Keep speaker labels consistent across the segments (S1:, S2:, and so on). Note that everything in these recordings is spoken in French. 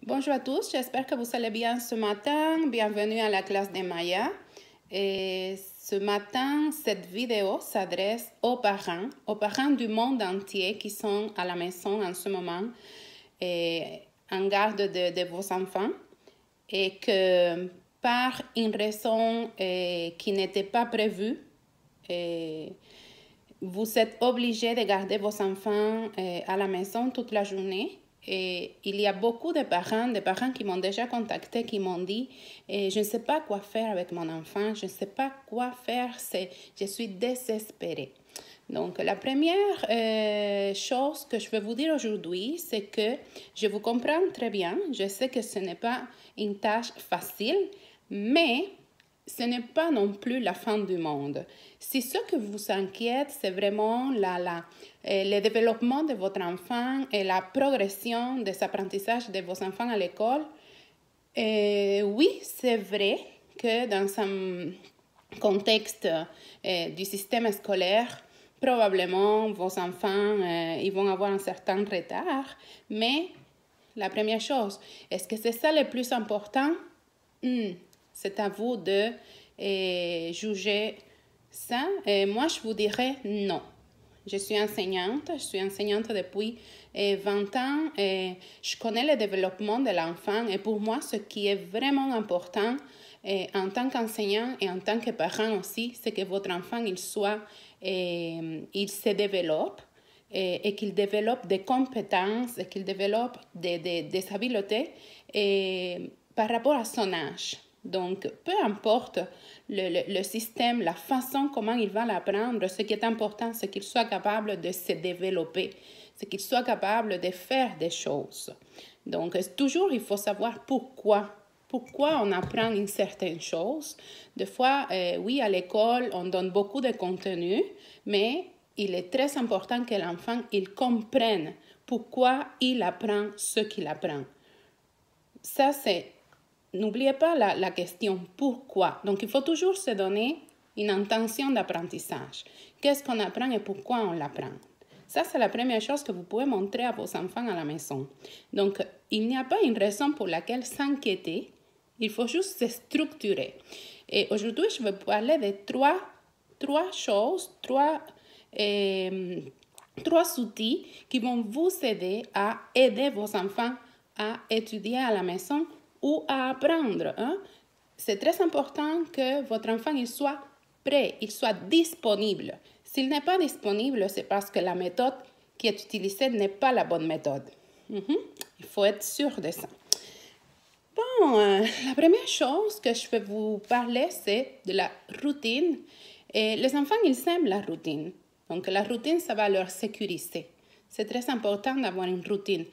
S1: Bonjour à tous, j'espère que vous allez bien ce matin. Bienvenue à la classe de Maya. Et ce matin, cette vidéo s'adresse aux parents du monde entier qui sont à la maison en ce moment et en garde de vos enfants et que par une raison qui n'était pas prévue, vous êtes obligés de garder vos enfants à la maison toute la journée. Et il y a beaucoup de parents qui m'ont déjà contacté, qui m'ont dit je ne sais pas quoi faire avec mon enfant, je ne sais pas quoi faire, je suis désespérée. Donc, la première chose que je vais vous dire aujourd'hui, c'est que je vous comprends très bien. Je sais que ce n'est pas une tâche facile, mais ce n'est pas non plus la fin du monde. Si ce que vous inquiète, c'est vraiment le développement de votre enfant et la progression des apprentissages de vos enfants à l'école, oui, c'est vrai que dans un contexte du système scolaire, probablement vos enfants ils vont avoir un certain retard, mais la première chose, est-ce que c'est ça le plus important? C'est à vous de juger ça. Moi, je vous dirais non. Je suis enseignante depuis 20 ans et je connais le développement de l'enfant et pour moi, ce qui est vraiment important en tant qu'enseignant et en tant que parent aussi, c'est que votre enfant il se développe et qu'il développe des compétences et qu'il développe des habiletés par rapport à son âge. Donc, peu importe le système, la façon comment il va l'apprendre, ce qui est important, c'est qu'il soit capable de se développer, c'est qu'il soit capable de faire des choses. Donc, toujours, il faut savoir pourquoi on apprend une certaine chose. Des fois, oui, à l'école, on donne beaucoup de contenu, mais il est très important que l'enfant il comprenne pourquoi il apprend ce qu'il apprend. Ça, c'est... N'oubliez pas la question pourquoi. Donc, il faut toujours se donner une intention d'apprentissage. Qu'est-ce qu'on apprend et pourquoi on l'apprend? Ça, c'est la première chose que vous pouvez montrer à vos enfants à la maison. Donc, il n'y a pas une raison pour laquelle s'inquiéter. Il faut juste se structurer. Et aujourd'hui, je vais parler de trois choses, trois outils qui vont vous aider à aider vos enfants à étudier à la maison ou à apprendre. C'est très important que votre enfant il soit prêt, il soit disponible. S'il n'est pas disponible, c'est parce que la méthode qui est utilisée n'est pas la bonne méthode. Il faut être sûr de ça. Bon, la première chose que je vais vous parler, c'est de la routine. Et les enfants, ils aiment la routine. Donc, la routine, ça va leur sécuriser. C'est très important d'avoir une routine.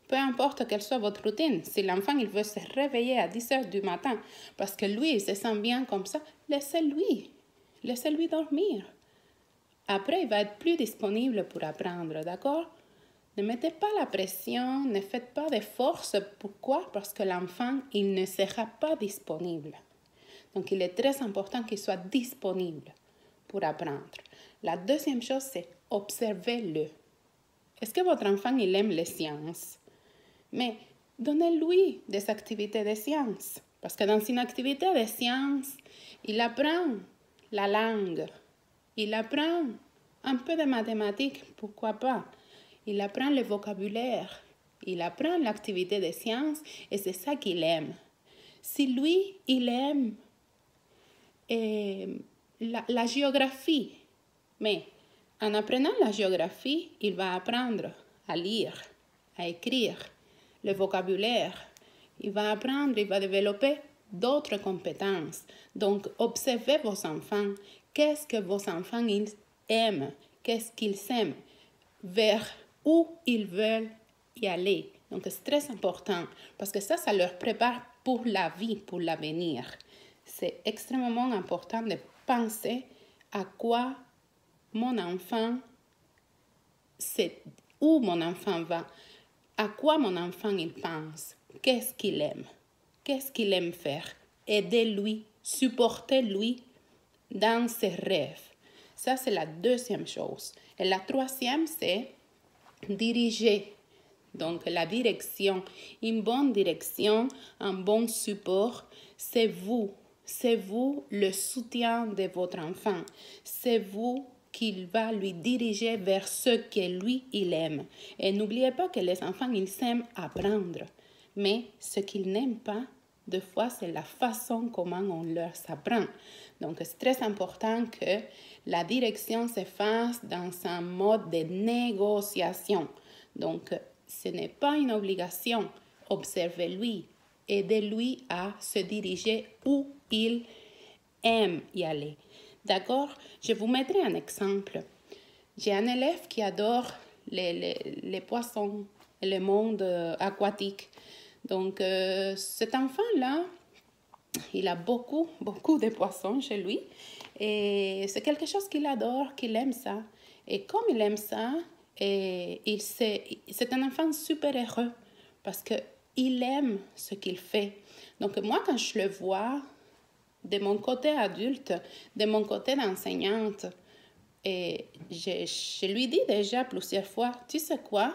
S1: Peu importe quelle soit votre routine, si l'enfant il veut se réveiller à 10 heures du matin parce que lui, il se sent bien comme ça, laissez-lui dormir. Après, il va être plus disponible pour apprendre, d'accord? Ne mettez pas la pression, ne faites pas de force. Pourquoi? Parce que l'enfant, il ne sera pas disponible. Donc, il est très important qu'il soit disponible pour apprendre. La deuxième chose, c'est observez-le. Est-ce que votre enfant, il aime les sciences? Mais donnez-lui des activités de sciences. Parce que dans une activité de sciences, il apprend la langue. Il apprend un peu de mathématiques, pourquoi pas. Il apprend le vocabulaire. Il apprend l'activité de sciences et c'est ça qu'il aime. Si lui, il aime la géographie, mais en apprenant la géographie, il va apprendre à lire, à écrire, le vocabulaire. Il va apprendre, il va développer d'autres compétences. Donc, observez vos enfants. Qu'est-ce que vos enfants ils aiment? Qu'est-ce qu'ils aiment? Vers où ils veulent y aller. Donc, c'est très important parce que ça leur prépare pour la vie, pour l'avenir. C'est extrêmement important de penser à quoi mon enfant, c'est où mon enfant va, à quoi mon enfant il pense, qu'est-ce qu'il aime faire, aidez-lui, supportez-lui dans ses rêves. Ça, c'est la deuxième chose. Et la troisième, c'est diriger Donc, la direction, une bonne direction, un bon support, c'est vous. C'est vous le soutien de votre enfant. C'est vous qu'il va lui diriger vers ce que lui, il aime. Et n'oubliez pas que les enfants, ils aiment apprendre. Mais ce qu'ils n'aiment pas, des fois, c'est la façon comment on leur apprend. Donc, c'est très important que la direction se fasse dans un mode de négociation. Donc, ce n'est pas une obligation. Observez-lui, aidez-lui à se diriger où il aime y aller. D'accord? Je vous mettrai un exemple. J'ai un élève qui adore les poissons, le monde aquatique. Donc, cet enfant-là, il a beaucoup de poissons chez lui. Et c'est quelque chose qu'il adore, qu'il aime ça. Et comme il aime ça, c'est un enfant super heureux parce qu'il aime ce qu'il fait. Donc, moi, quand je le vois, de mon côté adulte, de mon côté d'enseignante, et je lui dis déjà plusieurs fois, tu sais quoi,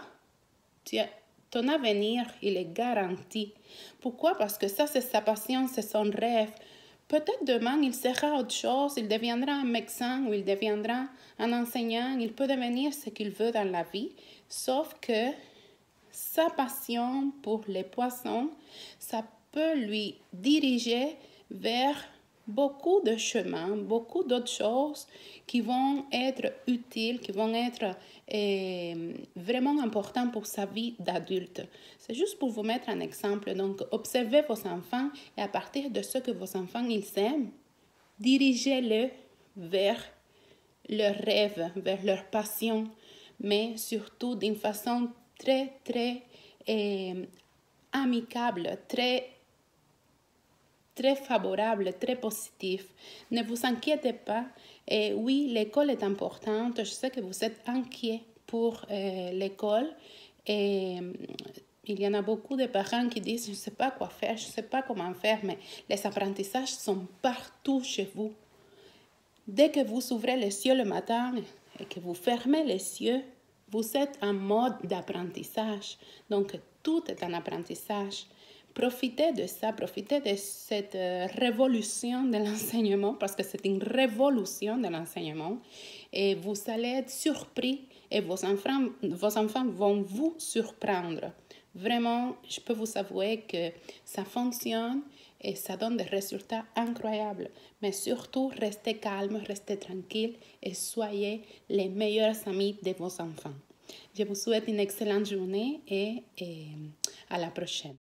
S1: ton avenir, il est garanti. Pourquoi? Parce que ça, c'est sa passion, c'est son rêve. Peut-être demain, il sera autre chose, il deviendra un médecin ou il deviendra un enseignant, il peut devenir ce qu'il veut dans la vie, sauf que sa passion pour les poissons, ça peut lui diriger vers beaucoup de chemins, beaucoup d'autres choses qui vont être utiles, qui vont être vraiment importantes pour sa vie d'adulte. C'est juste pour vous mettre un exemple. Donc, observez vos enfants et à partir de ce que vos enfants ils aiment, dirigez-les vers leurs rêves, vers leur passion, mais surtout d'une façon très amicable, très favorable, très positif. Ne vous inquiétez pas. Et oui, l'école est importante. Je sais que vous êtes inquiet pour l'école. Et il y en a beaucoup de parents qui disent, je ne sais pas quoi faire, je ne sais pas comment faire, mais les apprentissages sont partout chez vous. Dès que vous ouvrez les yeux le matin et que vous fermez les yeux, vous êtes en mode d'apprentissage. Donc, tout est un apprentissage. Profitez de ça, profitez de cette révolution de l'enseignement, parce que c'est une révolution de l'enseignement. Et vous allez être surpris et vos enfants vont vous surprendre. Vraiment, je peux vous avouer que ça fonctionne et ça donne des résultats incroyables. Mais surtout, restez calme, restez tranquille et soyez les meilleurs amis de vos enfants. Je vous souhaite une excellente journée et à la prochaine.